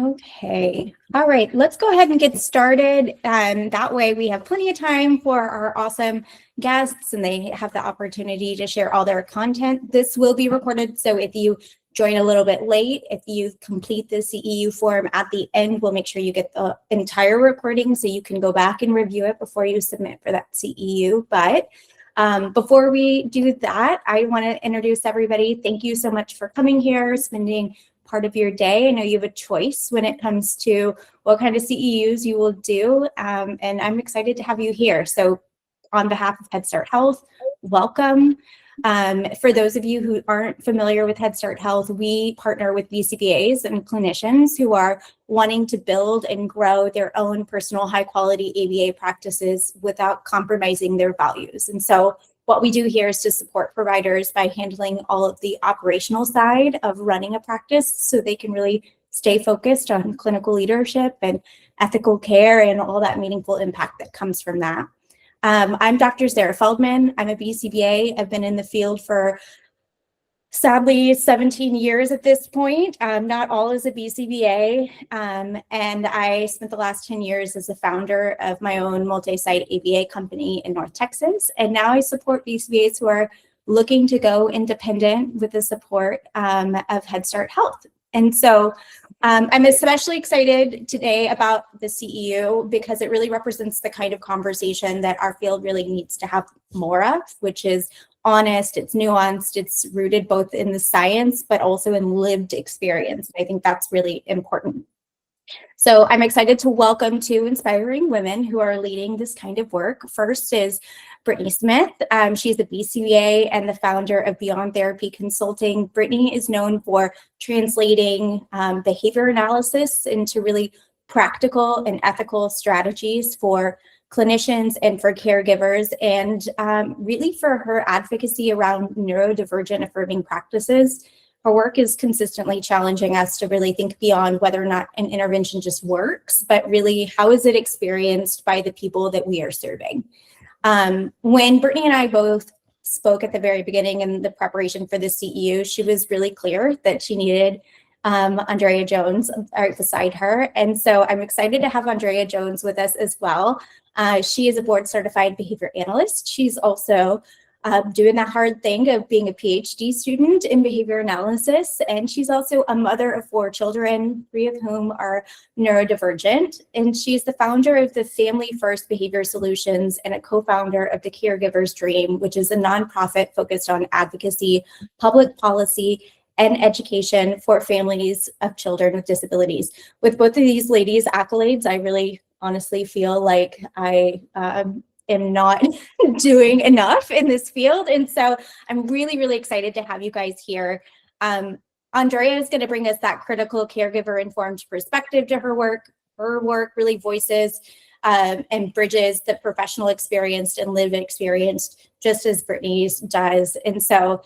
Okay. All right. Let's go ahead and get started. That way we have plenty of time for our awesome guests and they have the opportunity to share all their content. This will be recorded. So if you join a little bit late, if you complete the CEU form at the end, we'll make sure you get the entire recording so you can go back and review it before you submit for that CEU. But before we do that, I want to introduce everybody. Thank you so much for coming here, spending part of your day. I know you have a choice when it comes to what kind of CEUs you will do, and I'm excited to have you here. So on behalf of Head Start Health, welcome. For those of you who aren't familiar with Head Start Health, we partner with BCBAs and clinicians who are wanting to build and grow their own personal high-quality ABA practices without compromising their values. And so what we do here is to support providers by handling all of the operational side of running a practice so they can really stay focused on clinical leadership and ethical care and all that meaningful impact that comes from that. I'm Dr. Sarah Feldman. I'm a BCBA. I've been in the field for sadly 17 years at this point, not all as a BCBA, and I spent the last 10 years as the founder of my own multi-site ABA company in North Texas, and now I support BCBAs who are looking to go independent with the support of Head Start Health. And so I'm especially excited today about the CEU because it really represents the kind of conversation that our field really needs to have more of, which is honest, it's nuanced, it's rooted both in the science, but also in lived experience. I think that's really important. So I'm excited to welcome two inspiring women who are leading this kind of work. First is Brittany Smith. She's a BCBA and the founder of Beyond Therapy Consulting. Brittany is known for translating behavior analysis into really practical and ethical strategies for clinicians and for caregivers, and really for her advocacy around neurodivergent affirming practices. Her work is consistently challenging us to really think beyond whether or not an intervention just works, but really how is it experienced by the people that we are serving. When Brittany and I both spoke at the very beginning in the preparation for the CEU, she was really clear that she needed Andrea Jones right beside her. And so I'm excited to have Andrea Jones with us as well. She is a board certified behavior analyst. She's also doing that hard thing of being a PhD student in behavior analysis. And she's also a mother of 4 children, 3 of whom are neurodivergent. And she's the founder of the Family First Behavior Solutions and a co-founder of the Caregiver's Dream, which is a nonprofit focused on advocacy, public policy, and education for families of children with disabilities. With both of these ladies' accolades, I really honestly feel like I am not doing enough in this field. And so I'm really, really excited to have you guys here. Andrea is going to bring us that critical caregiver-informed perspective to her work. Her work really voices and bridges the professional experience and lived experience, just as Brittany's does. And so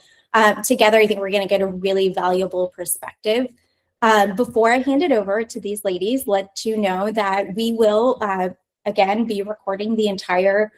together, I think we're going to get a really valuable perspective. Before I hand it over to these ladies, let you know that we will, again, be recording the entire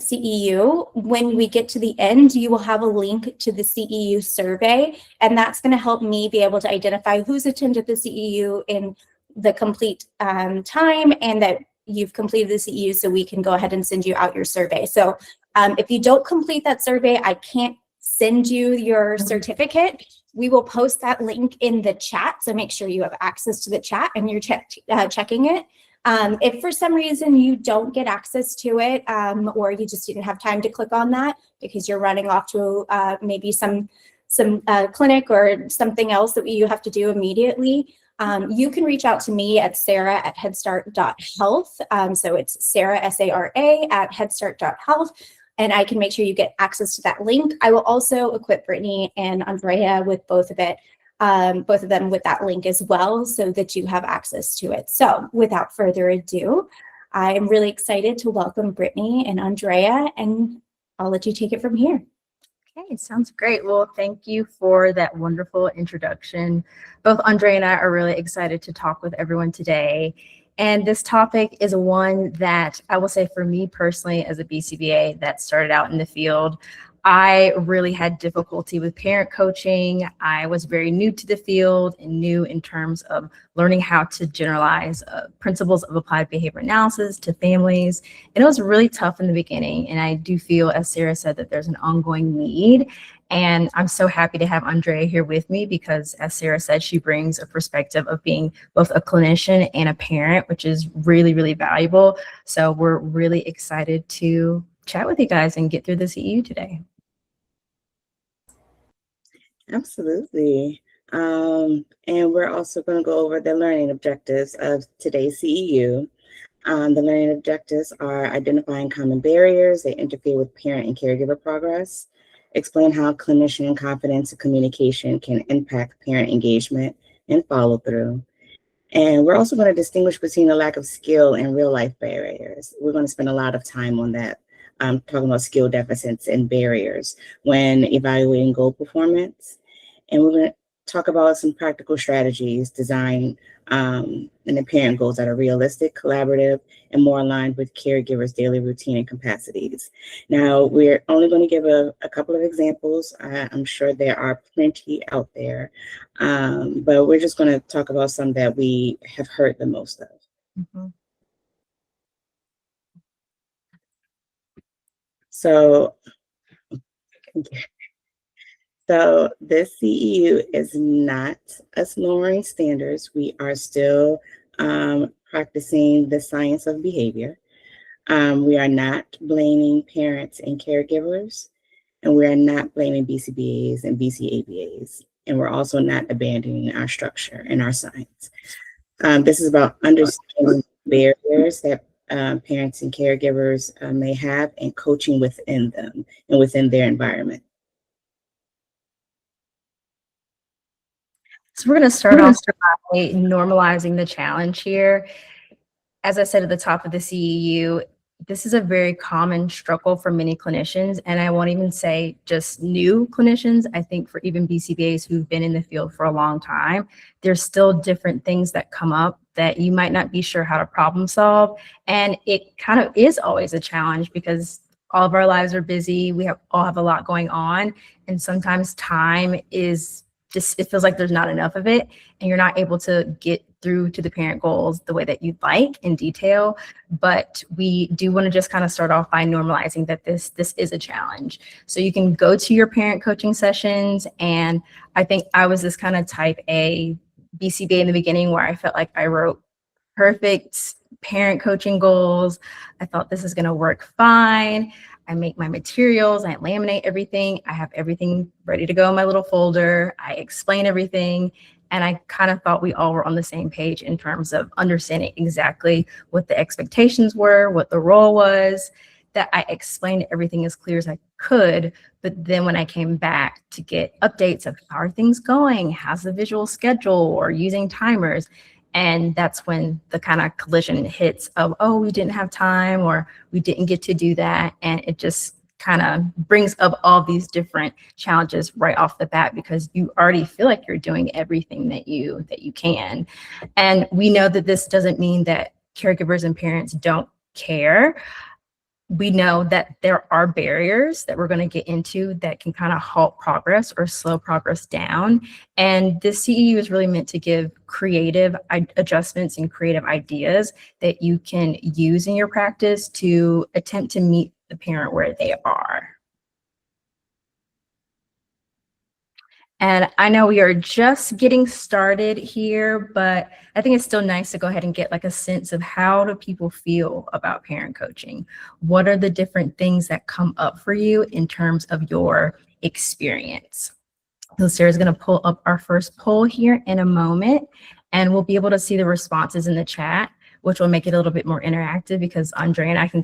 CEU. When we get to the end, you will have a link to the CEU survey, and that's going to help me be able to identify who's attended the CEU in the complete time and that you've completed the CEU so we can go ahead and send you out your survey. So if you don't complete that survey, I can't send you your certificate. We will post that link in the chat, so make sure you have access to the chat and you're checking it. If for some reason you don't get access to it, or you just didn't have time to click on that because you're running off to maybe some clinic or something else that you have to do immediately, you can reach out to me at sarah@headstart.health. So it's Sarah, S-A-R-A, at headstart.health. And I can make sure you get access to that link. I will also equip Brittany and Andrea with both of them with that link as well, so that you have access to it. So without further ado, I'm really excited to welcome Brittany and Andrea, and I'll let you take it from here. Okay, sounds great. Well, thank you for that wonderful introduction. Both Andrea and I are really excited to talk with everyone today. And this topic is one that I will say for me personally as a BCBA that started out in the field, I really had difficulty with parent coaching. I was very new to the field and new in terms of learning how to generalize principles of applied behavior analysis to families. And it was really tough in the beginning. And I do feel, as Sarah said, that there's an ongoing need. And I'm so happy to have Andrea here with me because, as Sarah said, she brings a perspective of being both a clinician and a parent, which is really, really valuable. So we're really excited to chat with you guys and get through the CEU today. Absolutely. And we're also going to go over the learning objectives of today's CEU. The learning objectives are identifying common barriers that interfere with parent and caregiver progress, explain how clinician confidence and communication can impact parent engagement and follow through. And we're also going to distinguish between the lack of skill and real life barriers. We're going to spend a lot of time on that, talking about skill deficits and barriers when evaluating goal performance. And we're going to talk about some practical strategies designed and the parent goals that are realistic, collaborative, and more aligned with caregivers' daily routine and capacities. Now, we're only going to give a couple of examples. I'm sure there are plenty out there, but we're just going to talk about some that we have heard the most of. Mm-hmm. So this CEU is not us lowering standards. We are still practicing the science of behavior. We are not blaming parents and caregivers, and we are not blaming BCBAs and BCABAs. And we're also not abandoning our structure and our science. This is about understanding barriers that parents and caregivers may have and coaching within them and within their environment. So we're going to start off by normalizing the challenge here. As I said at the top of the CEU, this is a very common struggle for many clinicians, and I won't even say just new clinicians. I think for even BCBAs who've been in the field for a long time, there's still different things that come up that you might not be sure how to problem solve. And it kind of is always a challenge because all of our lives are busy. We all have a lot going on, and sometimes time is just, it feels like there's not enough of it, and you're not able to get through to the parent goals the way that you'd like in detail. But we do want to just kind of start off by normalizing that this is a challenge. So you can go to your parent coaching sessions, and I think I was this kind of type A BCBA in the beginning where I felt like I wrote perfect parent coaching goals. I thought this is going to work fine. I make my materials, I laminate everything. I have everything ready to go in my little folder. I explain everything. And I kind of thought we all were on the same page in terms of understanding exactly what the expectations were, what the role was, that I explained everything as clear as I could. But then when I came back to get updates of how are things going, how's the visual schedule or using timers, and that's when the kind of collision hits of, oh, we didn't have time or we didn't get to do that. And it just kind of brings up all these different challenges right off the bat because you already feel like you're doing everything that you can. And we know that this doesn't mean that caregivers and parents don't care. We know that there are barriers that we're going to get into that can kind of halt progress or slow progress down. And this CEU is really meant to give creative adjustments and creative ideas that you can use in your practice to attempt to meet the parent where they are. And I know we are just getting started here, but I think it's still nice to go ahead and get like a sense of how do people feel about parent coaching? What are the different things that come up for you in terms of your experience? So Sarah's going to pull up our first poll here in a moment, and we'll be able to see the responses in the chat, which will make it a little bit more interactive because Andrea and I can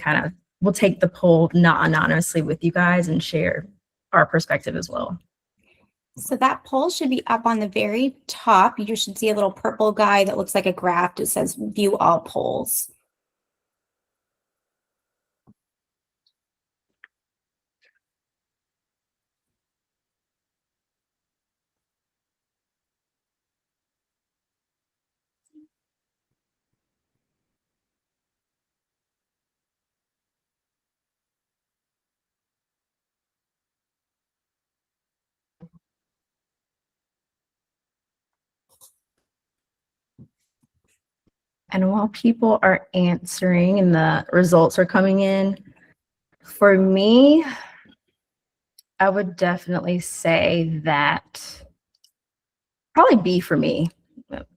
we'll take the poll not anonymously with you guys and share our perspective as well. So that poll should be up on the very top. You should see a little purple guy that looks like a graph that says view all polls. And while people are answering and the results are coming in, for me, I would definitely say that probably B for me.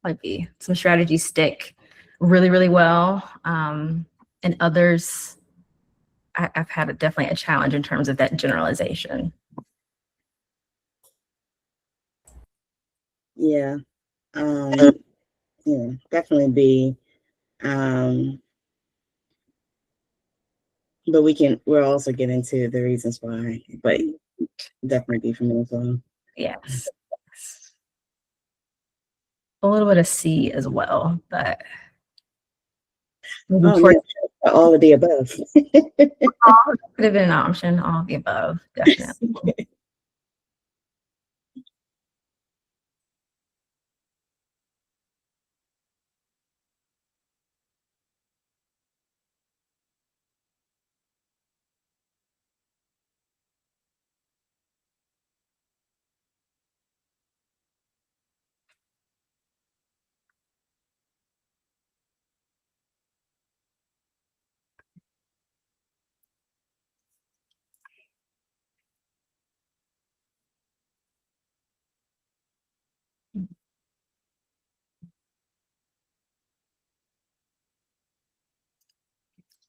Like B. Some strategies stick really, really well. And others, I've had definitely a challenge in terms of that generalization. Yeah. Yeah, definitely B. But we'll also get into the reasons why, but definitely B for me as well. Yes. A little bit of C as well, but Oh man, all of the above. could have been an option, all of the above, definitely.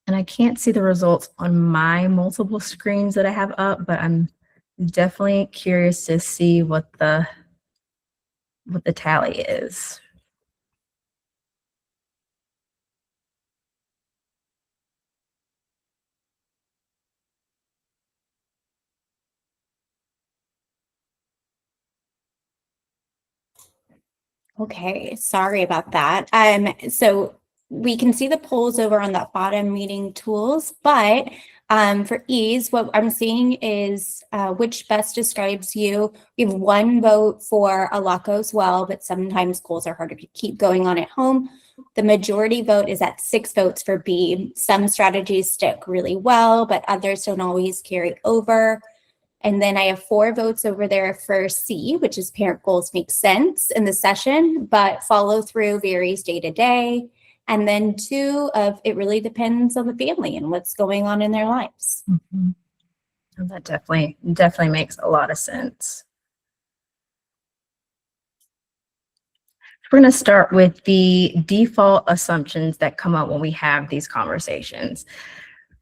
And I can't see the results on my multiple screens that I have up, but I'm definitely curious to see what the tally is. Okay, sorry about that. So we can see the polls over on the bottom meeting tools, but for ease, what I'm seeing is which best describes you. We have 1 vote for a lot goes well, but sometimes goals are harder to keep going on at home. The majority vote is at 6 votes for B. Some strategies stick really well, but others don't always carry over. And then I have 4 votes over there for C, which is parent goals make sense in the session, but follow through varies day to day. And then 2 of it really depends on the family and what's going on in their lives. Mm-hmm. And that definitely makes a lot of sense. We're going to start with the default assumptions that come up when we have these conversations.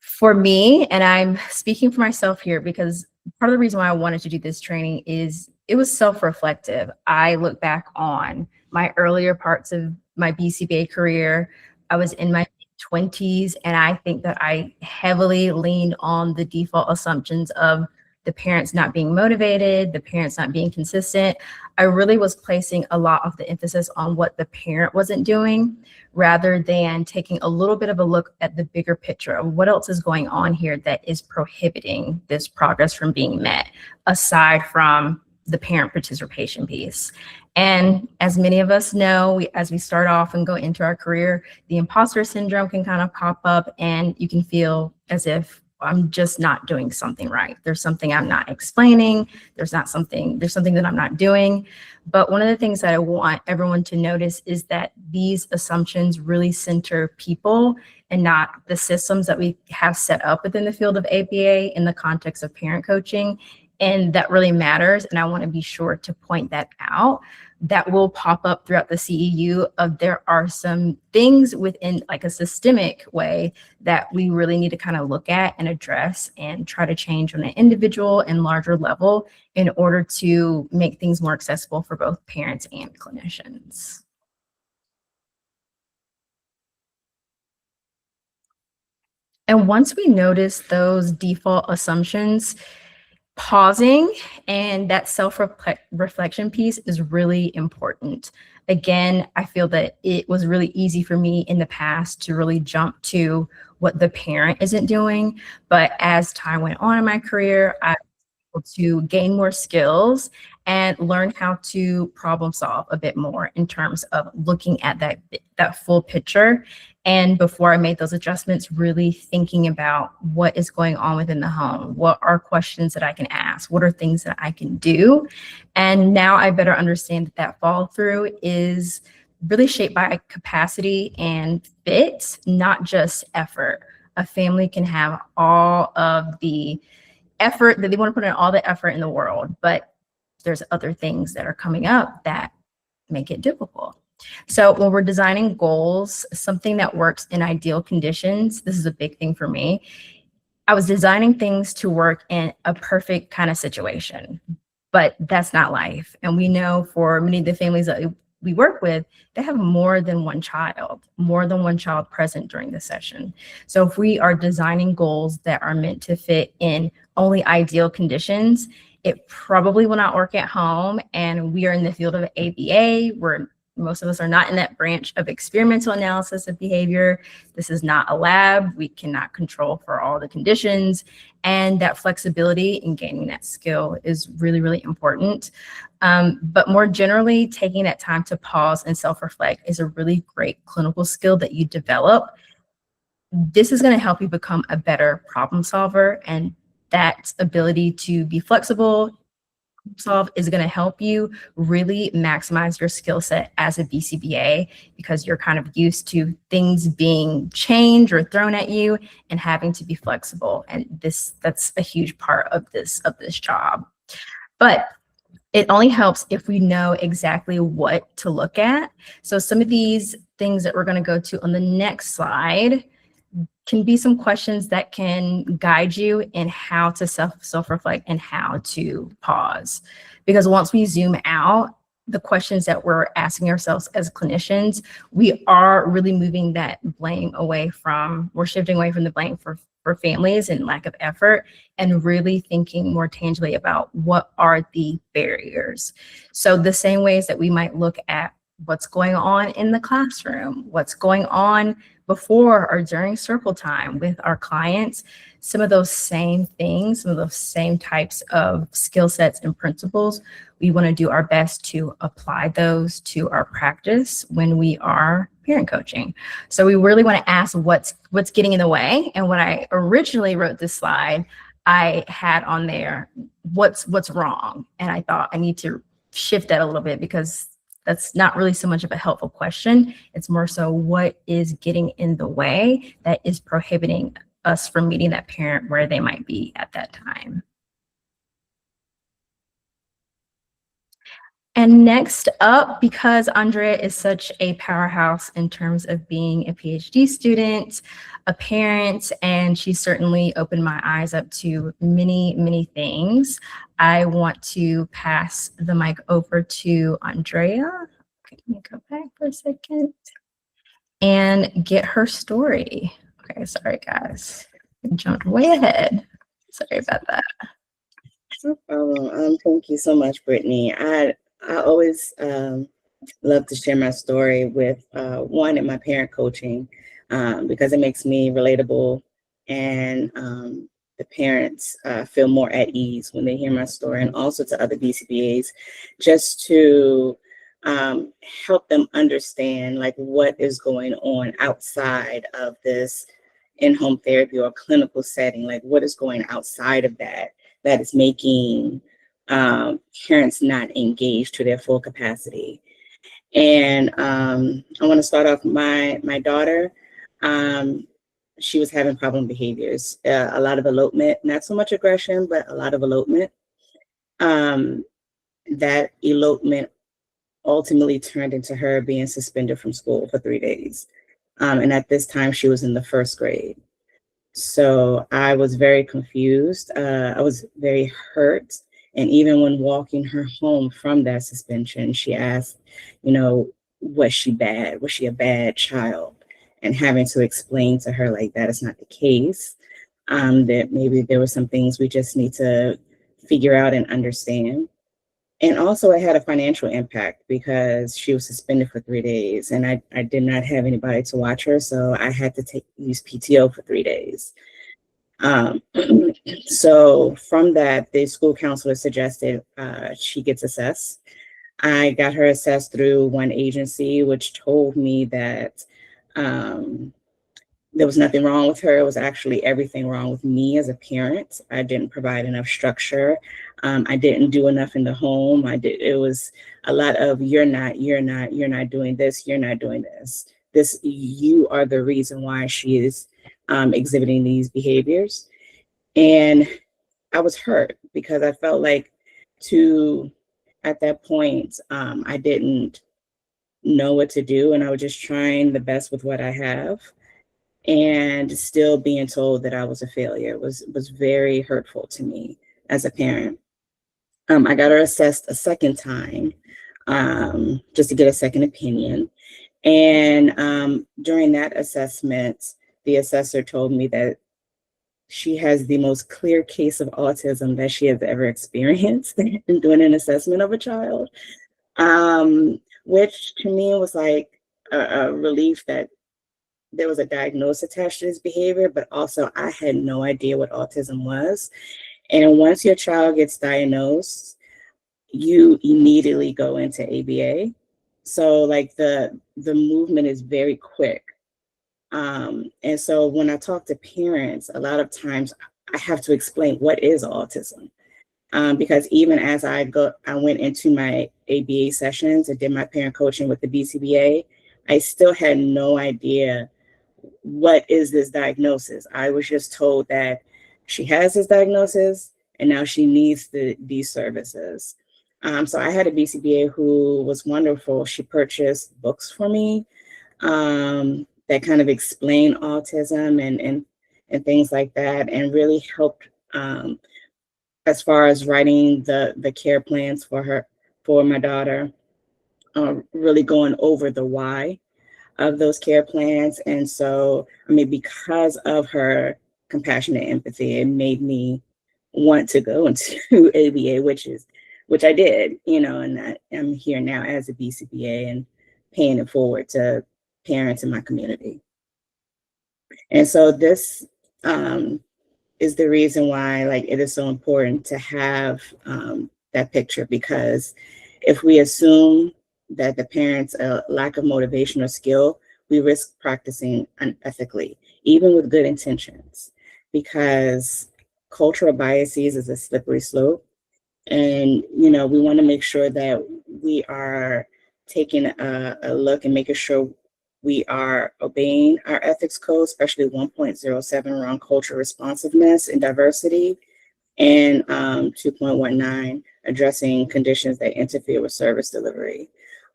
For me, and I'm speaking for myself here because part of the reason why I wanted to do this training is it was self-reflective. I look back on my earlier parts of my BCBA career. I was in my 20s, and I think that I heavily leaned on the default assumptions of the parents not being motivated, the parents not being consistent. I really was placing a lot of the emphasis on what the parent wasn't doing rather than taking a little bit of a look at the bigger picture of what else is going on here that is prohibiting this progress from being met, aside from the parent participation piece. And as many of us know, as we start off and go into our career, the imposter syndrome can kind of pop up, and you can feel as if I'm just not doing something right. There's something I'm not explaining. There's something that I'm not doing. But one of the things that I want everyone to notice is that these assumptions really center people and not the systems that we have set up within the field of ABA in the context of parent coaching. And that really matters. And I want to be sure to point that out. That will pop up throughout the CEU of there are some things within like a systemic way that we really need to kind of look at and address and try to change on an individual and larger level in order to make things more accessible for both parents and clinicians. And once we notice those default assumptions, pausing and that self-reflection piece is really important. Again, I feel that it was really easy for me in the past to really jump to what the parent isn't doing. But as time went on in my career, I was able to gain more skills and learn how to problem solve a bit more in terms of looking at that full picture. And before I made those adjustments, really thinking about what is going on within the home. What are questions that I can ask? What are things that I can do? And now I better understand that follow through is really shaped by capacity and fit, not just effort. A family can have all of the effort that they want to put in, all the effort in the world, but there's other things that are coming up that make it difficult. So when we're designing goals, something that works in ideal conditions, this is a big thing for me. I was designing things to work in a perfect kind of situation, but that's not life. And we know for many of the families that we work with, they have more than one child present during the session. So if we are designing goals that are meant to fit in only ideal conditions, it probably will not work at home. And we are in the field of ABA, where most of us are not in that branch of experimental analysis of behavior. This is not a lab. We cannot control for all the conditions. And that flexibility in gaining that skill is really, really important. But more generally, taking that time to pause and self-reflect is a really great clinical skill that you develop. This is going to help you become a better problem solver, and that ability to be flexible, solve is going to help you really maximize your skill set as a BCBA, because you're kind of used to things being changed or thrown at you and having to be flexible. And that's a huge part of this job. But it only helps if we know exactly what to look at. So some of these things that we're going to go to on the next slide can be some questions that can guide you in how to self-reflect and how to pause. Because once we zoom out, the questions that we're asking ourselves as clinicians, we are really moving that blame away from, we're shifting away from the blame for families and lack of effort, and really thinking more tangibly about what are the barriers. So the same ways that we might look at what's going on in the classroom, what's going on before or during circle time with our clients, some of those same things, some of those same types of skill sets and principles, we want to do our best to apply those to our practice when we are parent coaching. So we really want to ask what's getting in the way. And when I originally wrote this slide, I had on there what's wrong. And I thought I need to shift that a little bit, because that's not really so much of a helpful question. It's more so what is getting in the way that is prohibiting us from meeting that parent where they might be at that time. And next up, because Andrea is such a powerhouse in terms of being a PhD student, a parent, and she certainly opened my eyes up to many, many things, I want to pass the mic over to Andrea. Okay, let me go back for a second and get her story. Okay, sorry guys, I jumped way ahead. Sorry about that. No problem. Thank you so much, Brittany. I always love to share my story with one in my parent coaching, because it makes me relatable, and the parents feel more at ease when they hear my story, and also to other BCBAs, just to help them understand like what is going on outside of this in-home therapy or clinical setting, like what is going outside of that is making parents not engaged to their full capacity. And I want to start off my daughter. She was having problem behaviors, a lot of elopement, not so much aggression, but a lot of elopement. That elopement ultimately turned into her being suspended from school for 3 days. And at this time, she was in the 1st grade. So I was very confused. I was very hurt. And even when walking her home from that suspension, she asked, was she bad? Was she a bad child? And having to explain to her like that is not the case, that maybe there were some things we just need to figure out and understand. And also it had a financial impact because she was suspended for 3 days, and I did not have anybody to watch her. So I had to use PTO for 3 days. So from that, the school counselor suggested she gets assessed. I got her assessed through one agency, which told me that there was nothing wrong with her. It was actually everything wrong with me as a parent. I didn't provide enough structure. I didn't do enough in the home. It was a lot of you're not doing this, you're not doing this. You are the reason why she is exhibiting these behaviors. And I was hurt because I felt like at that point, I didn't know what to do, and I was just trying the best with what I have, and still being told that I was a failure was very hurtful to me as a parent. I got her assessed a second time, just to get a second opinion. And during that assessment, the assessor told me that she has the most clear case of autism that she has ever experienced in doing an assessment of a child, which to me was like a relief that there was a diagnosis attached to this behavior, but also I had no idea what autism was. And once your child gets diagnosed, you immediately go into ABA. So like the movement is very quick. And so when I talk to parents, a lot of times I have to explain what is autism. Because even as I went into my ABA sessions and did my parent coaching with the BCBA, I still had no idea what is this diagnosis. I was just told that she has this diagnosis and now she needs these services. So I had a BCBA who was wonderful. She purchased books for me that kind of explain autism and things like that, and really helped as far as writing the care plans for my daughter, really going over the why of those care plans. And so, I mean, because of her compassion and empathy, it made me want to go into ABA, which I did, and I'm here now as a BCBA and paying it forward to parents in my community. And so this is the reason why, like, it is so important to have that picture, because if we assume that the parents' lack of motivation or skill, we risk practicing unethically, even with good intentions, because cultural biases is a slippery slope. And, we want to make sure that we are taking a look and making sure we are obeying our ethics code, especially 1.07 around cultural responsiveness and diversity, and 2.19 addressing conditions that interfere with service delivery.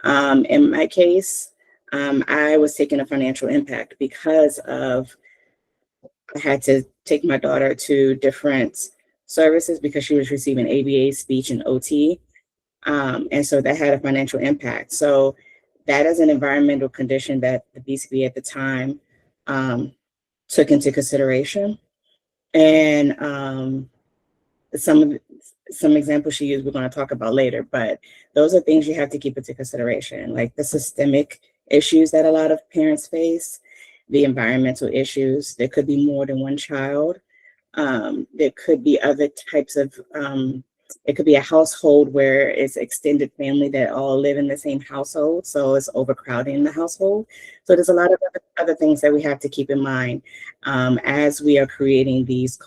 In my case, I was taking a financial impact because I had to take my daughter to different services because she was receiving ABA, speech, and OT. And so that had a financial impact. So that is an environmental condition that the BCB at the time took into consideration. And some examples she used we're going to talk about later, but those are things you have to keep into consideration, like the systemic issues that a lot of parents face, the environmental issues. There could be more than one child. There could be other types of, it could be a household where it's extended family that all live in the same household, so it's overcrowding the household. So there's a lot of other things that we have to keep in mind as we are creating these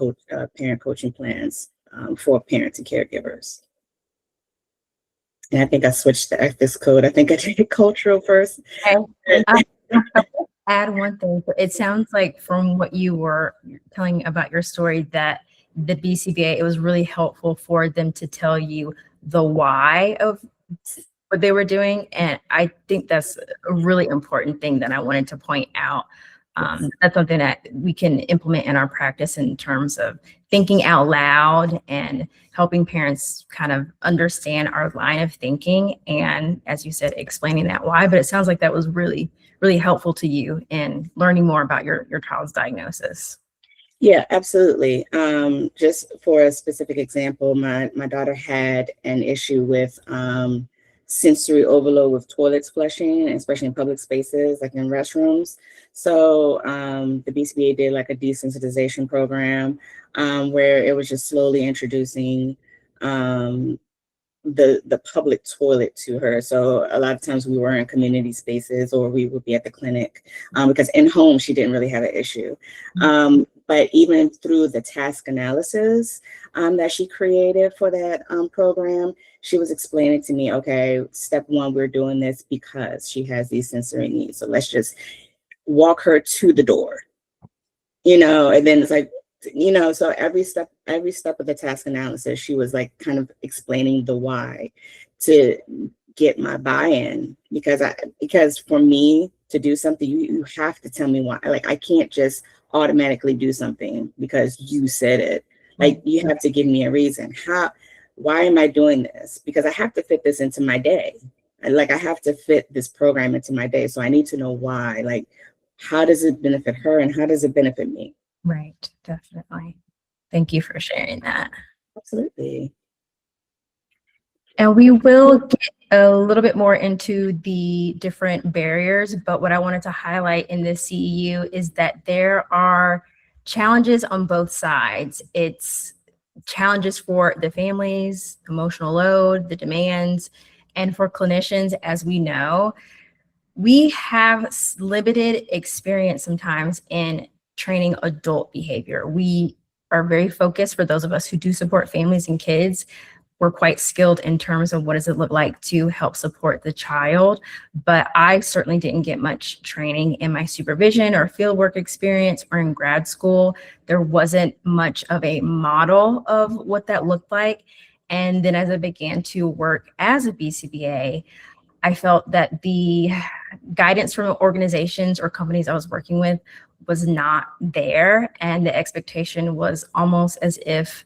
parent coaching plans for parents and caregivers. And I think I switched to ethics code. I think I did cultural first. Okay. Add one thing. It sounds like from what you were telling about your story that the BCBA, it was really helpful for them to tell you the why of what they were doing. And I think that's a really important thing that I wanted to point out. That's something that we can implement in our practice in terms of thinking out loud and helping parents kind of understand our line of thinking. And as you said, explaining that why, but it sounds like that was really, really helpful to you in learning more about your child's diagnosis. Yeah, absolutely. Just for a specific example, my daughter had an issue with sensory overload with toilets flushing, especially in public spaces, like in restrooms. So the BCBA did like a desensitization program where it was just slowly introducing the public toilet to her. So a lot of times we were in community spaces or we would be at the clinic, because in home she didn't really have an issue. But even through the task analysis that she created for that program, she was explaining to me, okay, step one, we're doing this because she has these sensory needs. So let's just walk her to the door, and then it's like, so every step of the task analysis, she was like kind of explaining the why to get my buy-in, because for me to do something, you have to tell me why. Like, I can't just automatically do something because you said it. Like, you have to give me a reason. Why am I doing this? Because I have to fit this into my day. Like, I have to fit this program into my day. So I need to know why. Like, how does it benefit her and how does it benefit me? Right, definitely. Thank you for sharing that. Absolutely. And we will get a little bit more into the different barriers, but what I wanted to highlight in this CEU is that there are challenges on both sides. It's challenges for the families, emotional load, the demands, and for clinicians, as we know, we have limited experience sometimes in training adult behavior. We are very focused, for those of us who do support families and kids, we're quite skilled in terms of what does it look like to help support the child. But I certainly didn't get much training in my supervision or fieldwork experience or in grad school. There wasn't much of a model of what that looked like. And then as I began to work as a BCBA, I felt that the guidance from organizations or companies I was working with was not there. And the expectation was almost as if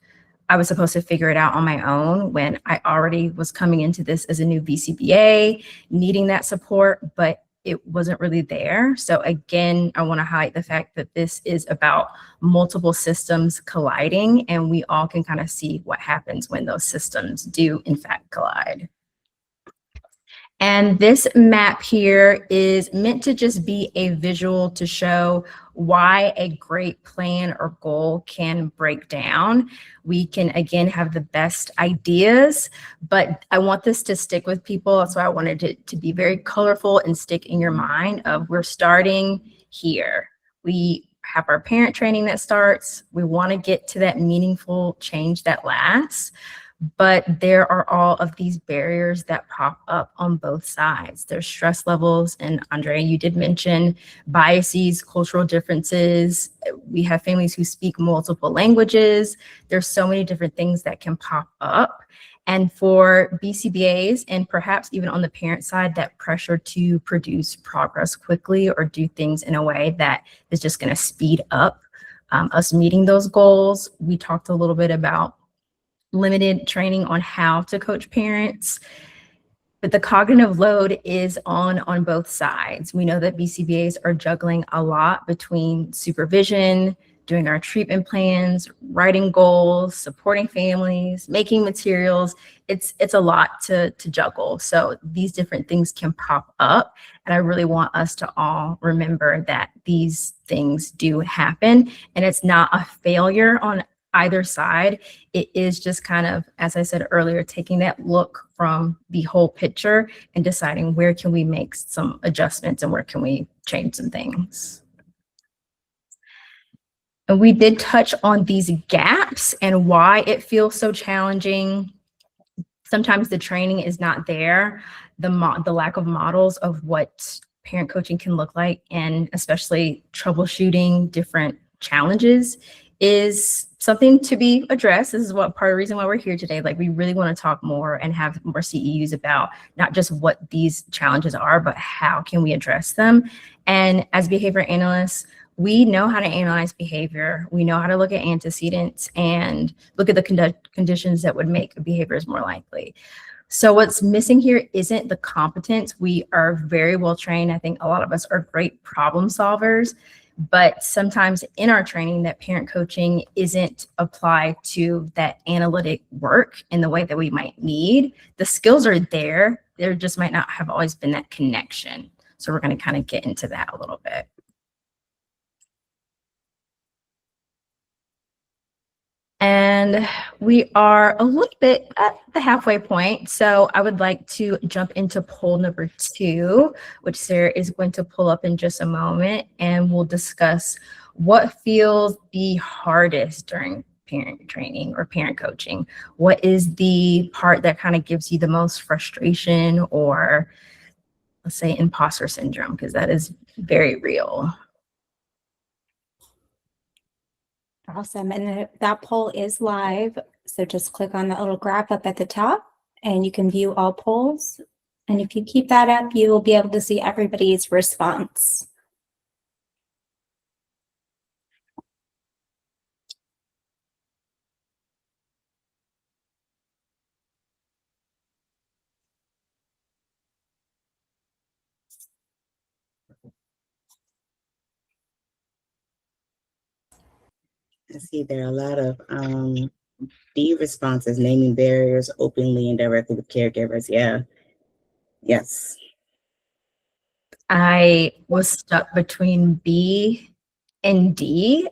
I was supposed to figure it out on my own when I already was coming into this as a new BCBA, needing that support, but it wasn't really there. So again, I want to highlight the fact that this is about multiple systems colliding, and we all can kind of see what happens when those systems do in fact collide. And this map here is meant to just be a visual to show why a great plan or goal can break down. We can, again, have the best ideas, but I want this to stick with people. That's why I wanted it to be very colorful and stick in your mind of we're starting here. We have our parent training that starts. We want to get to that meaningful change that lasts. But there are all of these barriers that pop up on both sides. There's stress levels, and Andrea, you did mention biases, cultural differences. We have families who speak multiple languages. There's so many different things that can pop up. And for BCBAs, and perhaps even on the parent side, that pressure to produce progress quickly or do things in a way that is just going to speed up us meeting those goals. We talked a little bit about limited training on how to coach parents, but the cognitive load is on both sides. We know that BCBAs are juggling a lot between supervision, doing our treatment plans, writing goals, supporting families, making materials. It's a lot to juggle. So these different things can pop up. And I really want us to all remember that these things do happen, and it's not a failure on either side. It is just kind of, as I said earlier, taking that look from the whole picture and deciding where can we make some adjustments and where can we change some things. And we did touch on these gaps and why it feels so challenging. Sometimes the training is not there, the lack of models of what parent coaching can look like, and especially troubleshooting different challenges is something to be addressed. This is what part of the reason why we're here today. Like, we really want to talk more and have more CEUs about not just what these challenges are, but how can we address them. And as behavior analysts, we know how to analyze behavior. We know how to look at antecedents and look at the conditions that would make behaviors more likely. So what's missing here isn't the competence. We are very well trained. I think a lot of us are great problem solvers, but sometimes in our training, that parent coaching isn't applied to that analytic work in the way that we might need. The skills are there. There just might not have always been that connection. So we're going to kind of get into that a little bit. And And we are a little bit at the halfway point. So I would like to jump into poll number 2, which Sarah is going to pull up in just a moment, and we'll discuss what feels the hardest during parent training or parent coaching. What is the part that kind of gives you the most frustration, or let's say imposter syndrome, because that is very real. Awesome. And that poll is live. So just click on that little graph up at the top and you can view all polls. And if you keep that up, you will be able to see everybody's response. I see there are a lot of D responses, naming barriers openly and directly with caregivers. Yeah. Yes. I was stuck between B and D.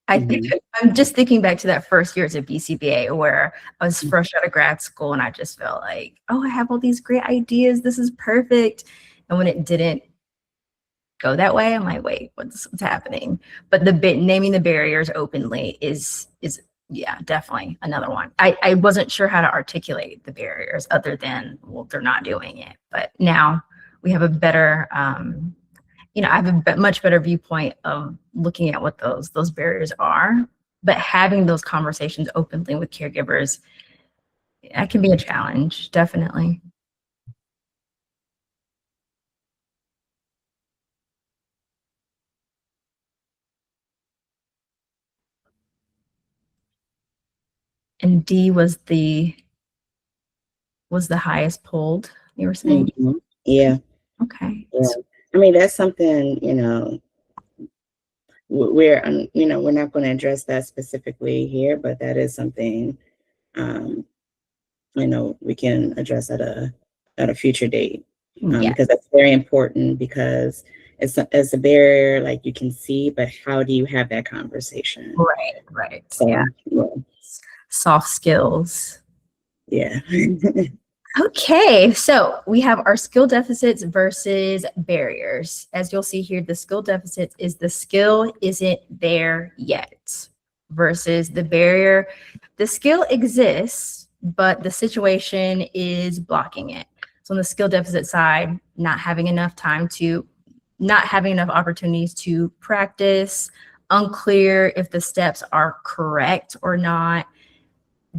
I think I'm just thinking back to that first year as a BCBA where I was fresh out of grad school and I just felt like, oh, I have all these great ideas. This is perfect. And when it didn't go that way, I'm like, wait, what's happening? But the naming the barriers openly is yeah, definitely another one. I wasn't sure how to articulate the barriers other than, well, they're not doing it. But now we have a better, I have a much better viewpoint of looking at what those barriers are. But having those conversations openly with caregivers, that can be a challenge, definitely. And D was the highest polled, you were saying? Yeah. Okay. Yeah. I mean, that's something, we're not going to address that specifically here, but that is something, we can address at a future date, because that's very important, because it's a barrier, like you can see, but how do you have that conversation? Right. So, yeah. Soft skills. Yeah. Okay, so we have our skill deficits versus barriers. As you'll see here, the skill deficits is the skill isn't there yet versus the barrier. The skill exists, but the situation is blocking it. So on the skill deficit side, not having enough opportunities to practice, unclear if the steps are correct or not,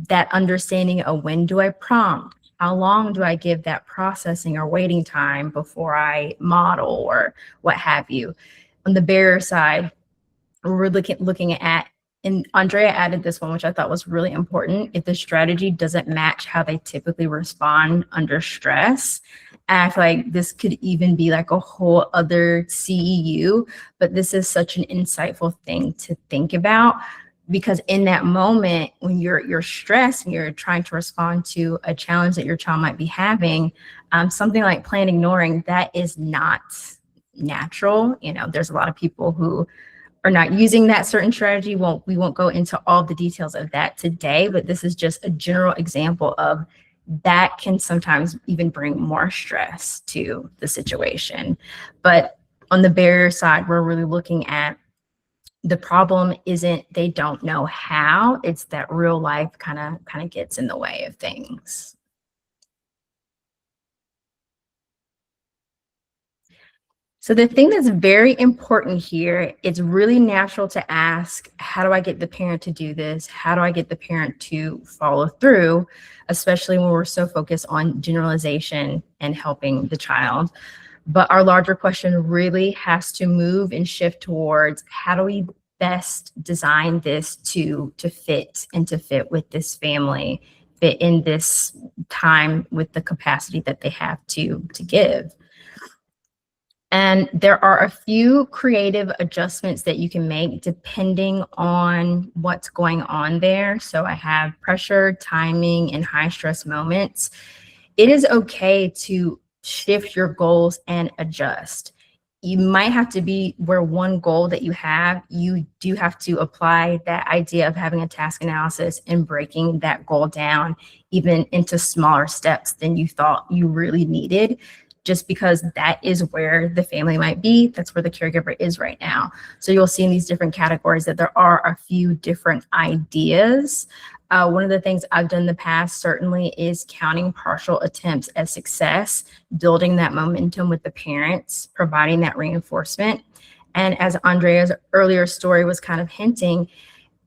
that understanding of when do I prompt, how long do I give that processing or waiting time before I model or what have you. On the barrier side, we're looking at, and Andrea added this one, which I thought was really important, if the strategy doesn't match how they typically respond under stress. And I feel like this could even be like a whole other CEU, but this is such an insightful thing to think about, because in that moment when you're stressed and you're trying to respond to a challenge that your child might be having, something like plan ignoring, that is not natural. There's a lot of people who are not using that certain strategy. We won't go into all the details of that today, but this is just a general example of that can sometimes even bring more stress to the situation. But on the barrier side, we're really looking at the problem isn't they don't know how, it's that real life kind of gets in the way of things. So the thing that's very important here, it's really natural to ask, how do I get the parent to do this? How do I get the parent to follow through, especially when we're so focused on generalization and helping the child. But our larger question really has to move and shift towards, how do we best design this to fit with this family, fit in this time with the capacity that they have to give. And there are a few creative adjustments that you can make depending on what's going on there. So I have pressure, timing, and high stress moments. It is okay to shift your goals and adjust. you might have to be where one goal that you do have to apply that idea of having a task analysis and breaking that goal down even into smaller steps than you thought you really needed, just because that is where the family might be. That's where the caregiver is right now. So you'll see in these different categories that there are a few different ideas. One of the things I've done in the past certainly is counting partial attempts as success, building that momentum with the parents, providing that reinforcement. And as Andrea's earlier story was kind of hinting,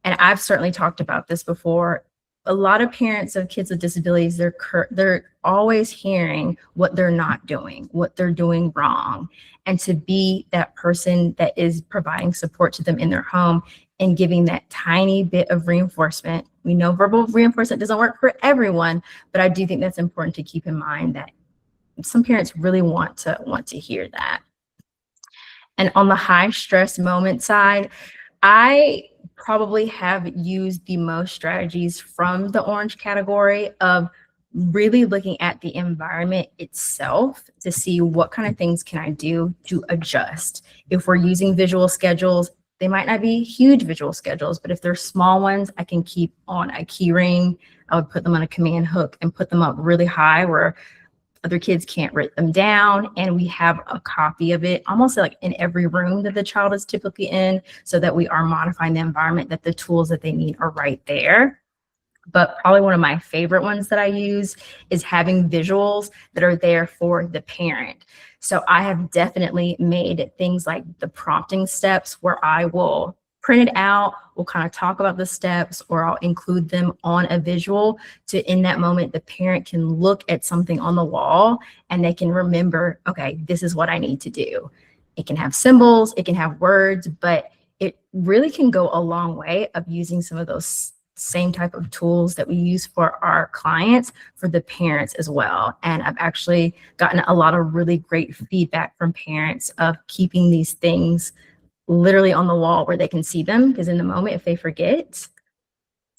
and I've certainly talked about this before, a lot of parents of kids with disabilities, they're always hearing what they're not doing, what they're doing wrong. And to be that person that is providing support to them in their home and giving that tiny bit of reinforcement. We know verbal reinforcement doesn't work for everyone, but I do think that's important to keep in mind that some parents really want to hear that. And on the high stress moment side, I probably have used the most strategies from the orange category of really looking at the environment itself to see what kind of things can I do to adjust. If we're using visual schedules, they might not be huge visual schedules, but if they're small ones, I can keep on a key ring. I would put them on a command hook and put them up really high where other kids can't write them down. And we have a copy of it almost like in every room that the child is typically in, so that we are modifying the environment, that the tools that they need are right there. But probably one of my favorite ones that I use is having visuals that are there for the parent. So I have definitely made things like the prompting steps where I will print it out, we'll kind of talk about the steps, or I'll include them on a visual to, in that moment, the parent can look at something on the wall and they can remember, okay, this is what I need to do. It can have symbols, it can have words, but it really can go a long way of using some of those same type of tools that we use for our clients for the parents as well. And I've actually gotten a lot of really great feedback from parents of keeping these things literally on the wall where they can see them, because in the moment, if they forget,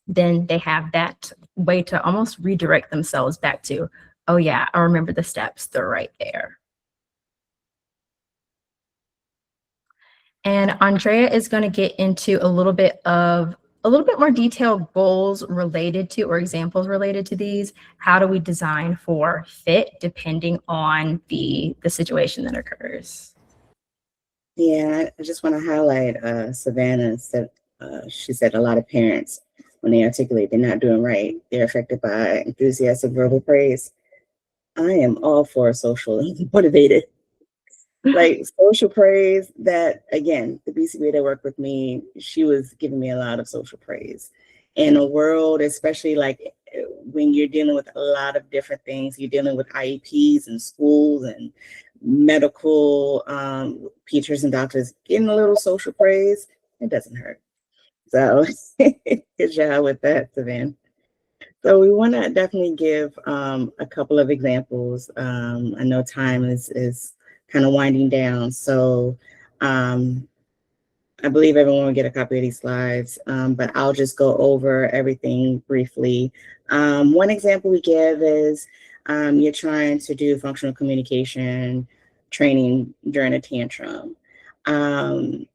then they have that way to almost redirect themselves back to, oh yeah, I remember the steps, they're right there. And Andrea is going to get into a little bit more detailed goals related to, or examples related to these. How do we design for fit depending on the situation that occurs? Yeah, I just want to highlight Savannah said, she said a lot of parents, when they articulate they're not doing right, they're affected by enthusiastic verbal praise. I am all for social motivated, like social praise. That again, the BCBA that worked with me, she was giving me a lot of social praise. In a world, especially like when you're dealing with a lot of different things, you're dealing with IEPs and schools and medical teachers and doctors, getting a little social praise, it doesn't hurt. So good job with that, Savannah. So we want to definitely give a couple of examples. I know time is kind of winding down, so I believe everyone will get a copy of these slides, but I'll just go over everything briefly. One example we give is you're trying to do functional communication training during a tantrum.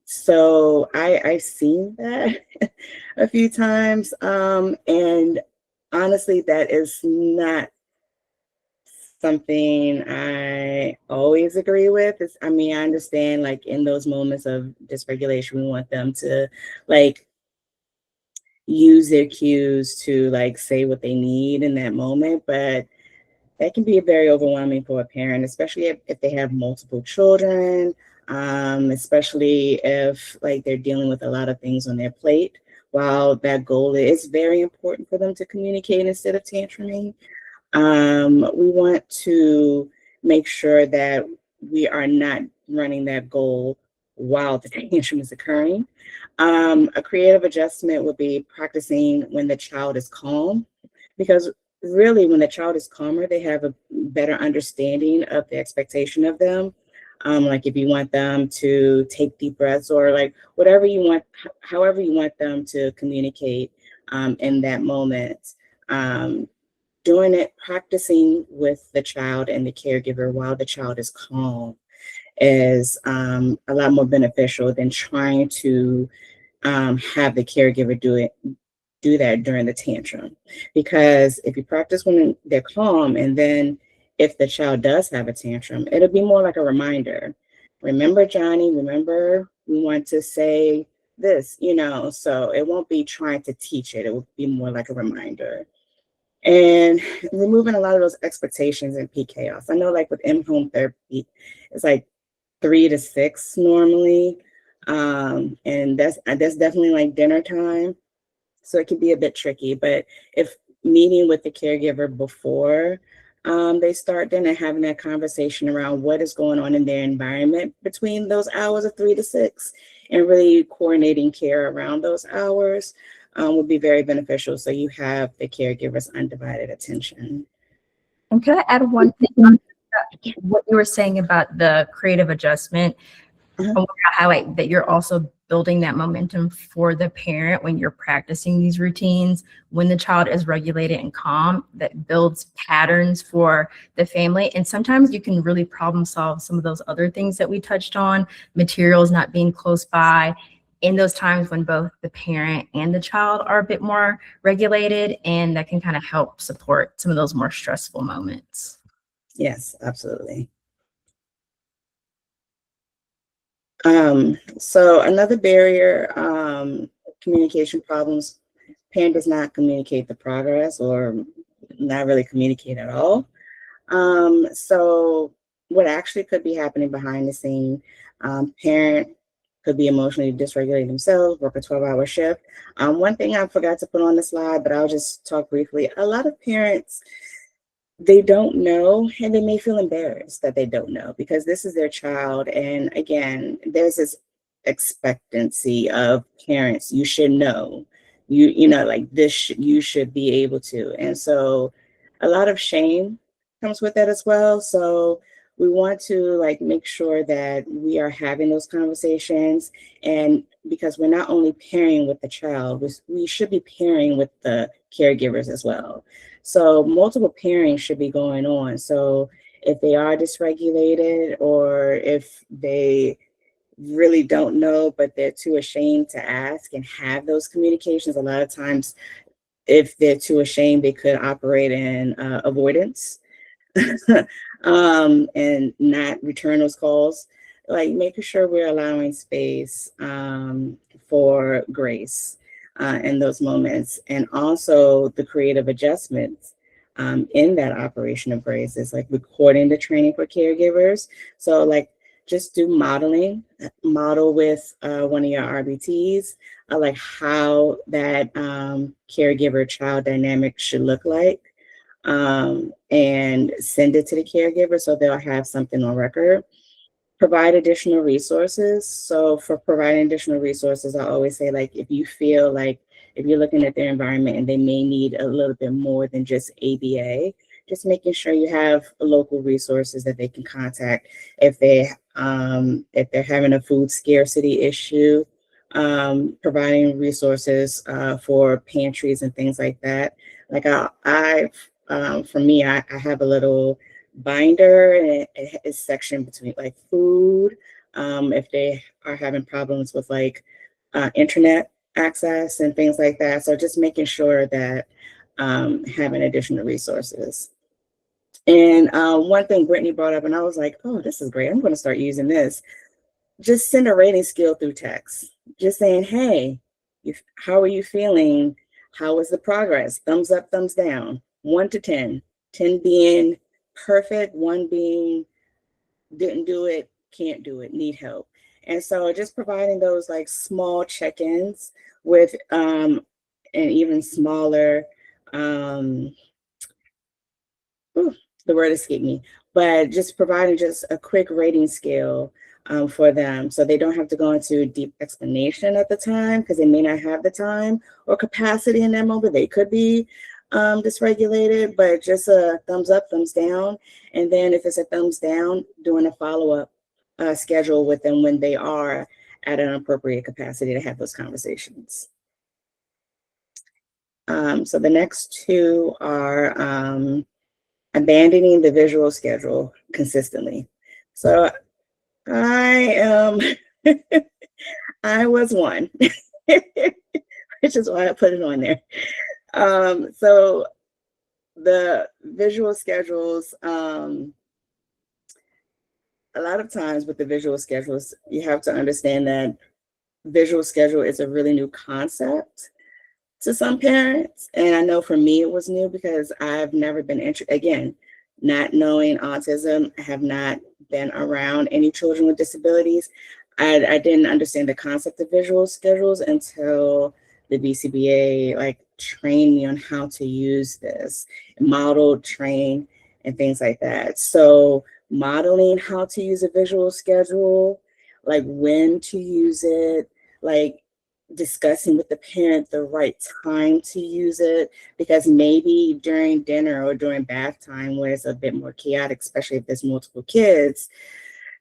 So I've seen that a few times, and honestly, that is not something I always agree with. I mean, I understand like in those moments of dysregulation, we want them to like use their cues to like say what they need in that moment, but that can be very overwhelming for a parent, especially if they have multiple children, especially if like they're dealing with a lot of things on their plate. While that goal is very important for them to communicate instead of tantruming, we want to make sure that we are not running that goal while the tantrum is occurring. A creative adjustment would be practicing when the child is calm, because really when the child is calmer, they have a better understanding of the expectation of them. Like if you want them to take deep breaths or like whatever you want, however you want them to communicate in that moment. Doing it, practicing with the child and the caregiver while the child is calm. is a lot more beneficial than trying to have the caregiver do that during the tantrum. Because if you practice when they're calm, and then if the child does have a tantrum, it'll be more like a reminder. Remember, Johnny, remember we want to say this, you know, so it won't be trying to teach it. It will be more like a reminder. And removing a lot of those expectations and peak chaos. I know like with in-home therapy, it's like 3 to 6 normally. And that's definitely like dinner time. So it can be a bit tricky, but if meeting with the caregiver before they start then and having that conversation around what is going on in their environment between those hours of 3 to 6 and really coordinating care around those hours would be very beneficial. So you have the caregiver's undivided attention. And could I add one thing on what you were saying about the creative adjustment? I want to highlight that you're also building that momentum for the parent when you're practicing these routines. When the child is regulated and calm, that builds patterns for the family. And sometimes you can really problem solve some of those other things that we touched on, materials not being close by, in those times when both the parent and the child are a bit more regulated, and that can kind of help support some of those more stressful moments. Yes, absolutely. So another barrier, communication problems, parent does not communicate the progress or not really communicate at all. So what actually could be happening behind the scene, parent could be emotionally dysregulated themselves, work a 12-hour shift. One thing I forgot to put on the slide, but I'll just talk briefly. A lot of parents, they don't know, and they may feel embarrassed that they don't know because this is their child. And again, there's this expectancy of parents, you should know, you know, like this, you should be able to. And so a lot of shame comes with that as well. So we want to like make sure that we are having those conversations, and because we're not only pairing with the child, we should be pairing with the caregivers as well. So multiple pairings should be going on. So if they are dysregulated, or if they really don't know, but they're too ashamed to ask and have those communications, a lot of times, if they're too ashamed, they could operate in avoidance and not return those calls. Like making sure we're allowing space for grace in those moments, and also the creative adjustments in that operation of grace is like recording the training for caregivers. So like just do modeling, model with one of your RBTs, like how that caregiver child dynamic should look like, and send it to the caregiver so they'll have something on record. Provide additional resources. So for providing additional resources, I always say, like, if you feel like if you're looking at their environment and they may need a little bit more than just ABA, just making sure you have local resources that they can contact if they're having a food scarcity issue, providing resources for pantries and things like that. Like for me, I have a little binder, and it is sectioned between like food, if they are having problems with like internet access and things like that. So just making sure that having additional resources. And one thing Brittany brought up, and I was like, oh, this is great. I'm going to start using this. Just send a rating scale through text. Just saying, hey, how are you feeling? How was the progress? Thumbs up, thumbs down, 1 to 10. 10 being perfect, 1 being didn't do it, can't do it, need help. And so just providing those like small check-ins with and even smaller, the word escaped me, but just providing just a quick rating scale for them, so they don't have to go into a deep explanation at the time because they may not have the time or capacity in that moment. They could be dysregulated, but just a thumbs up, thumbs down. And then if it's a thumbs down, doing a follow-up schedule with them when they are at an appropriate capacity to have those conversations. So the next two are abandoning the visual schedule consistently. So I am, I was one, which is why I put it on there. So the visual schedules, a lot of times with the visual schedules, you have to understand that visual schedule is a really new concept to some parents. And I know for me, it was new because I've never been again, not knowing autism, I have not been around any children with disabilities. I didn't understand the concept of visual schedules until the BCBA like trained me on how to use this, model, train, and things like that. So modeling how to use a visual schedule, like when to use it, like discussing with the parent the right time to use it, because maybe during dinner or during bath time where it's a bit more chaotic, especially if there's multiple kids,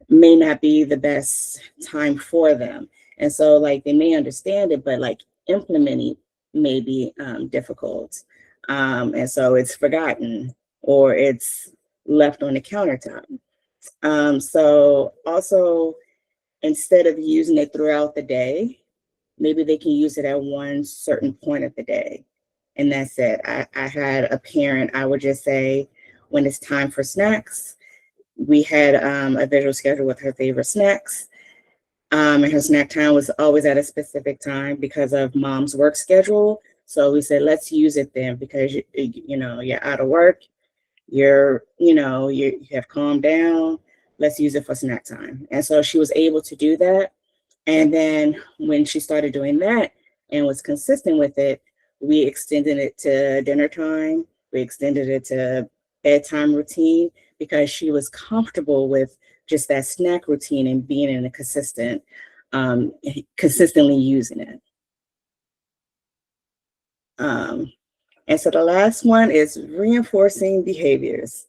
may not be the best time for them. And so like they may understand it, but like implementing may be difficult. And so it's forgotten or it's left on the countertop. So also, instead of using it throughout the day, maybe they can use it at one certain point of the day. And that's it. I had a parent, I would just say, when it's time for snacks, we had a visual schedule with her favorite snacks. And her snack time was always at a specific time because of mom's work schedule. So we said, let's use it then because you're out of work, you have calmed down. Let's use it for snack time. And so she was able to do that. And then when she started doing that and was consistent with it, we extended it to dinner time. We extended it to bedtime routine because she was comfortable with just that snack routine and being in a consistently using it. And so the last one is reinforcing behaviors.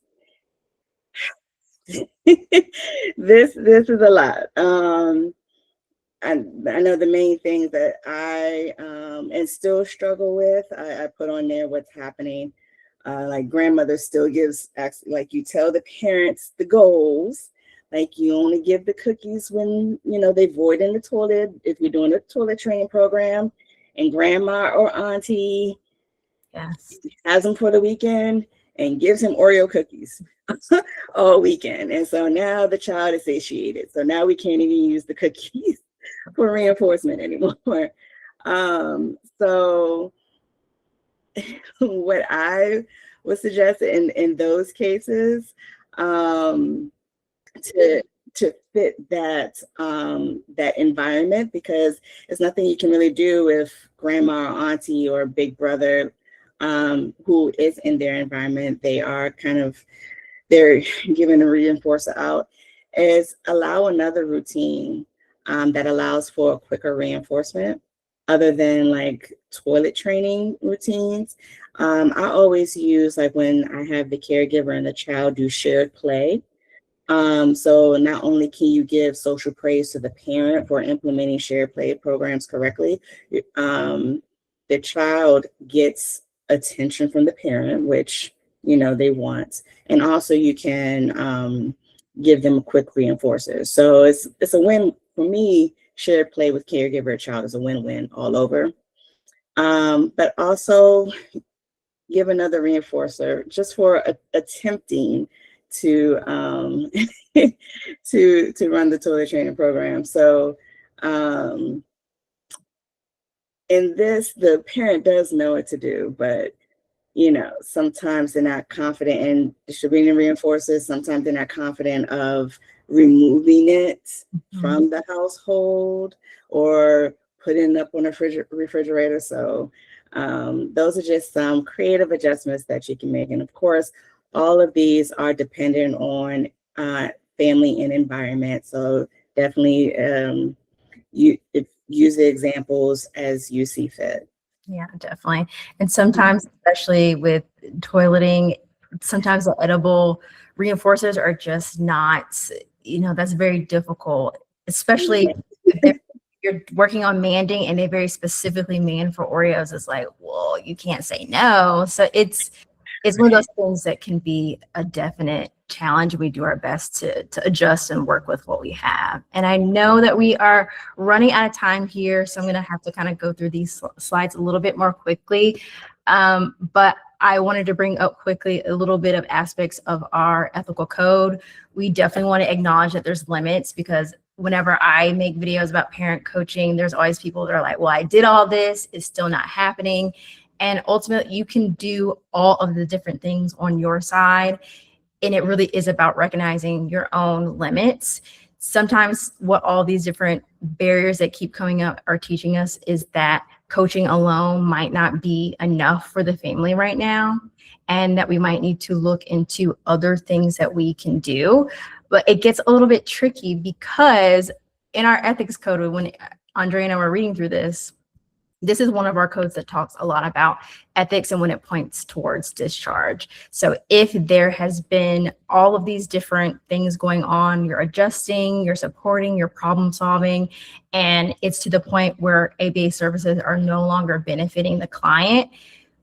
This is a lot. I know the main things that I and still struggle with, I put on there what's happening. Like grandmother still gives, like you tell the parents the goals, like you only give the cookies when, they void in the toilet, if you're doing a toilet training program, and grandma or auntie has them for the weekend and gives him Oreo cookies all weekend. And so now the child is satiated. So now we can't even use the cookies for reinforcement anymore. So what I would suggest in those cases, to fit that that environment, because there's nothing you can really do if grandma or auntie or big brother who is in their environment, they're giving a reinforcer out, is allow another routine that allows for a quicker reinforcement other than like toilet training routines. I always use, like when I have the caregiver and the child do shared play. So not only can you give social praise to the parent for implementing shared play programs correctly, the child gets attention from the parent, which they want, and also you can give them a quick reinforcer. So it's a win for me. Shared play with caregiver child is a win-win all over. But also give another reinforcer just for attempting to to run the toilet training program. So in this, the parent does know what to do, but sometimes they're not confident in distributing reinforcers. Sometimes they're not confident of removing it from the household or putting it up on a refrigerator. So those are just some creative adjustments that you can make. And of course, all of these are dependent on family and environment. So definitely use the examples as you see fit. Yeah, definitely. And sometimes, especially with toileting, sometimes the edible reinforcers are just not, that's very difficult, especially if you're working on manding and they very specifically man for Oreos. It's like, well, you can't say no. So it's one of those things that can be a definite challenge. We do our best to adjust and work with what we have. And I know that we are running out of time here, so I'm going to have to kind of go through these slides a little bit more quickly. But I wanted to bring up quickly a little bit of aspects of our ethical code. We definitely want to acknowledge that there's limits, because whenever I make videos about parent coaching, there's always people that are like, well, I did all this, it's still not happening. And ultimately, you can do all of the different things on your side. And it really is about recognizing your own limits. Sometimes what all these different barriers that keep coming up are teaching us is that coaching alone might not be enough for the family right now, and that we might need to look into other things that we can do. But it gets a little bit tricky, because in our ethics code, when Andre and I were reading through this is one of our codes that talks a lot about ethics and when it points towards discharge. So if there has been all of these different things going on, you're adjusting, you're supporting, you're problem solving, and it's to the point where ABA services are no longer benefiting the client,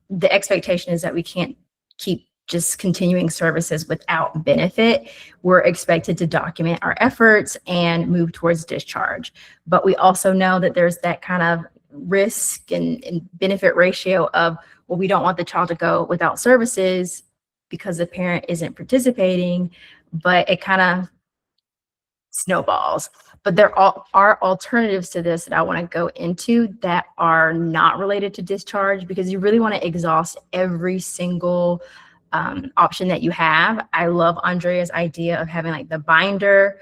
the expectation is that we can't keep just continuing services without benefit. We're expected to document our efforts and move towards discharge. But we also know that there's that kind of risk and benefit ratio of, well, we don't want the child to go without services because the parent isn't participating, but it kind of snowballs. But there are alternatives to this that I want to go into that are not related to discharge, because you really want to exhaust every single option that you have. I love Andrea's idea of having like the binder.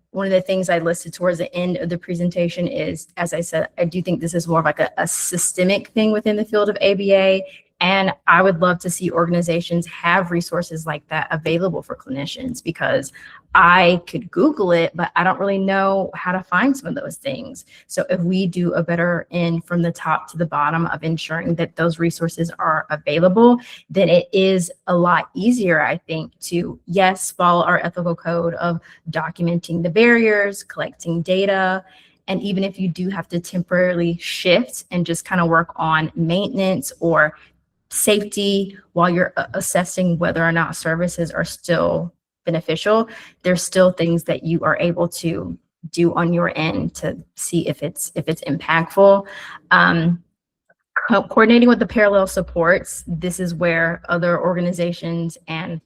One of the things I listed towards the end of the presentation is, as I said, I do think this is more of like a systemic thing within the field of ABA. And I would love to see organizations have resources like that available for clinicians, because I could Google it, but I don't really know how to find some of those things. So if we do a better end from the top to the bottom of ensuring that those resources are available, then it is a lot easier, I think, to, yes, follow our ethical code of documenting the barriers, collecting data. And even if you do have to temporarily shift and just kind of work on maintenance or safety while you're assessing whether or not services are still beneficial, there's still things that you are able to do on your end to see if it's impactful. Coordinating with the parallel supports, this is where other organizations and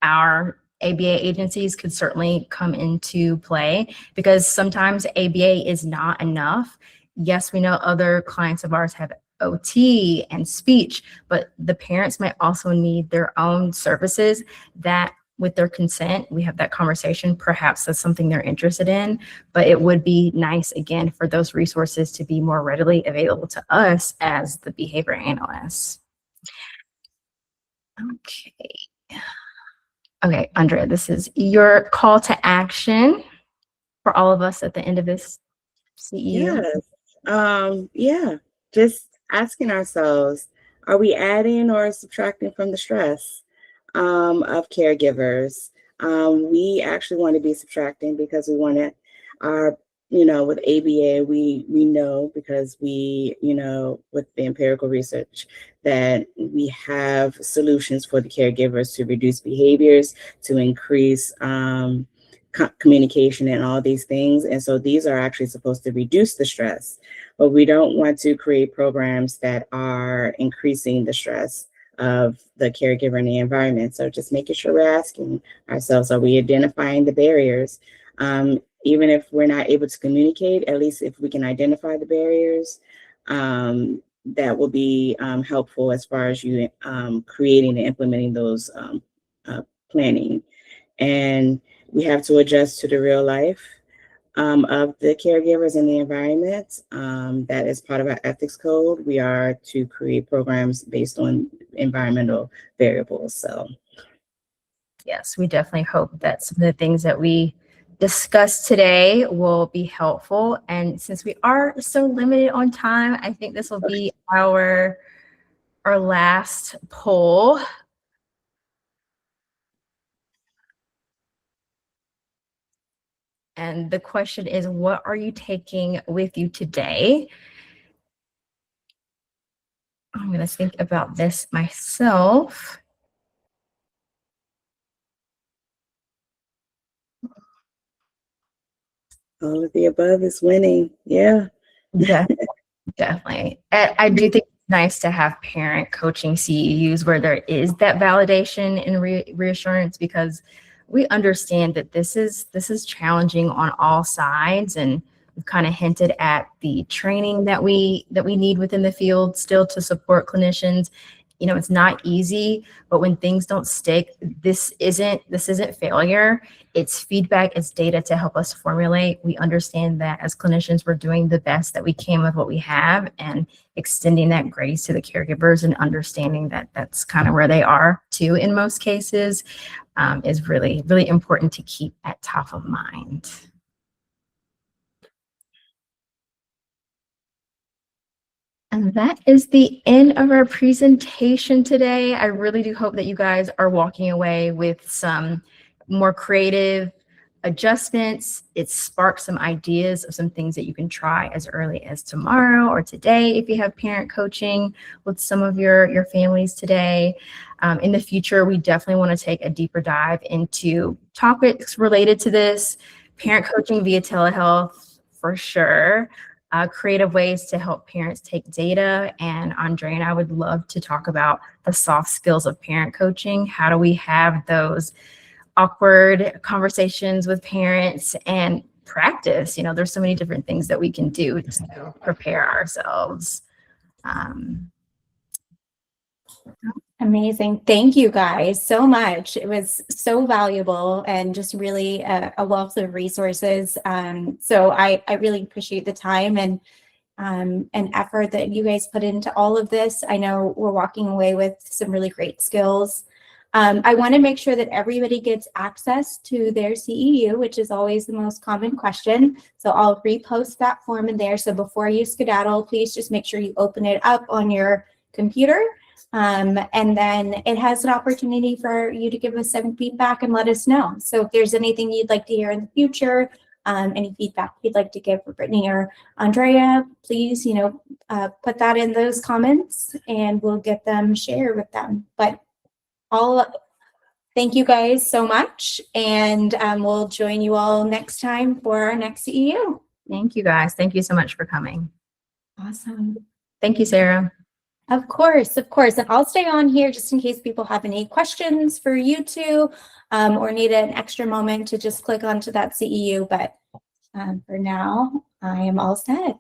our ABA agencies could certainly come into play, because sometimes ABA is not enough. Yes, we know other clients of ours have OT and speech, but the parents might also need their own services that, with their consent, we have that conversation. Perhaps that's something they're interested in, but it would be nice, again, for those resources to be more readily available to us as the behavior analysts. Okay, Andrea, this is your call to action for all of us at the end of this CEU. Yeah, just asking ourselves, are we adding or subtracting from the stress of caregivers? We actually want to be subtracting, because we want to, with ABA, we know, because we, with the empirical research, that we have solutions for the caregivers to reduce behaviors, to increase communication and all these things. And so these are actually supposed to reduce the stress, but we don't want to create programs that are increasing the stress of the caregiver and the environment. So just making sure we're asking ourselves, are we identifying the barriers? Even if we're not able to communicate, at least if we can identify the barriers, that will be helpful as far as you creating and implementing those planning. And we have to adjust to the real life of the caregivers and the environment. That is part of our ethics code. We are to create programs based on environmental variables. So, yes, we definitely hope that some of the things that we discussed today will be helpful. And since we are so limited on time, I think this will be our last poll. And the question is, what are you taking with you today? I'm going to think about this myself. All of the above is winning. Yeah. Definitely. I do think it's nice to have parent coaching CEUs where there is that validation and reassurance, because we understand that this is challenging on all sides, and we've kind of hinted at the training that we need within the field still to support clinicians. You know, it's not easy, but when things don't stick, this isn't failure. It's feedback, it's data to help us formulate. We understand that as clinicians, we're doing the best that we can with what we have, and extending that grace to the caregivers and understanding that that's kind of where they are too in most cases, is really, really important to keep at top of mind. And that is the end of our presentation today. I really do hope that you guys are walking away with some more creative adjustments. It sparked some ideas of some things that you can try as early as tomorrow or today if you have parent coaching with some of your families today. In the future, we definitely want to take a deeper dive into topics related to this. Parent coaching via telehealth, for sure. Creative ways to help parents take data. And Andre and I would love to talk about the soft skills of parent coaching. How do we have those awkward conversations with parents and practice? You know, there's so many different things that we can do to prepare ourselves. Amazing. Thank you guys so much. It was so valuable and just really a wealth of resources. So I really appreciate the time and effort that you guys put into all of this. I know we're walking away with some really great skills. I want to make sure that everybody gets access to their CEU, which is always the most common question. So I'll repost that form in there. So before you skedaddle, please just make sure you open it up on your computer. And then it has an opportunity for you to give us some feedback and let us know. So if there's anything you'd like to hear in the future, any feedback you'd like to give for Brittany or Andrea, please, put that in those comments and we'll get them shared with them. But thank you guys so much. And we'll join you all next time for our next CEU. Thank you guys. Thank you so much for coming. Awesome. Thank you, Sarah. Of course, of course. And I'll stay on here just in case people have any questions for you two, or need an extra moment to just click onto that CEU. But for now, I am all set.